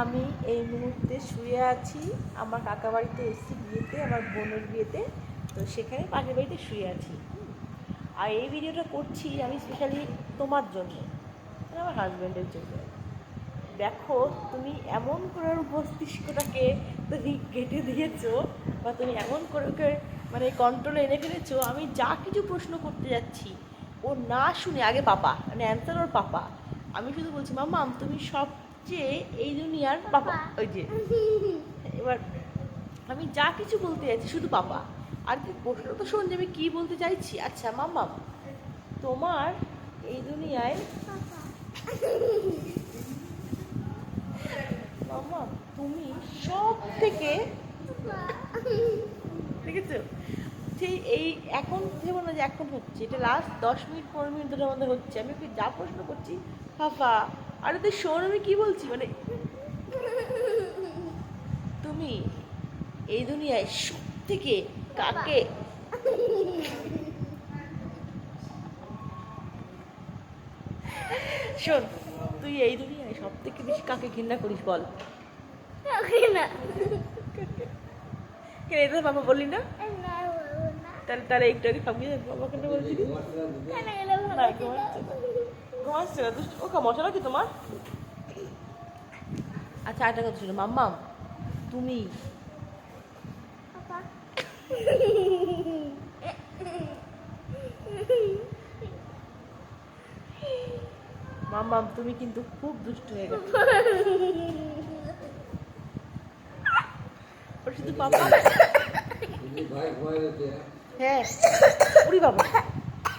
আমি এই মুহূর্তে শুয়ে আছি আমার কাকা বাড়িতে এসেছি বিয়েতে, আমার বোনের বিয়েতে। তো সেখানে পাশের বাড়িতে শুয়ে আছি। আর এই ভিডিওটা করছি আমি স্পেশালি তোমার জন্য, মানে আমার হাজব্যান্ডের জন্য। দেখো তুমি এমন করে ওর মস্তিষ্কটাকে তুমি কেটে দিয়েছো, বা তুমি এমন করে ওকে মানে কন্ট্রোলে এনে ফেলেছো। আমি যা কিছু প্রশ্ন করতে যাচ্ছি ও না শুনে আগে পাপা, মানে অ্যান্সার ওর পাপা। আমি শুধু বলছি মাম্মাম তুমি সবচেয়ে এই দুনিয়ার পাপা। ওই যে এবার আমি যা কিছু বলতে যাচ্ছি শুধু পাপা। আর কি প্রশ্ন তো শোন যে আমি কী বলতে চাইছি। আচ্ছা মাম্মাম, তোমার এই দুনিয়ায় মাম্মা তুমি সব থেকে, ঠিক আছে, সেই এই এখন ভেবো না যে এখন হচ্ছে, এটা লাস্ট 10 মিনিট 15 মিনিট ধরে আমাদের হচ্ছে। আমি ওকে যা প্রশ্ন করছি ফাফা, আরে তুই শোন আমি কী বলছি। মানে তুমি এই দুনিয়ায় সব থেকে কাকে, শোন তুই এই দুনিয়ায় সব থেকে বেশি কাকে ঘৃণা করিস বল? কেন এটা বাবা বললি না? তাহলে তাহলে একটু আগে সব কিছু বাবা কেন বলছিলি? না ঘুমাচ্ছে না দুষ্ট ও মশলা কি তোমার? আচ্ছা একটা কথা ছিল মাম্মাম, তুমি মাম্মাম তুমি কিন্তু খুব দুষ্ট হয়ে গেছো। ওর শুধু পাপা, হ্যাঁ উড়ি বাবা।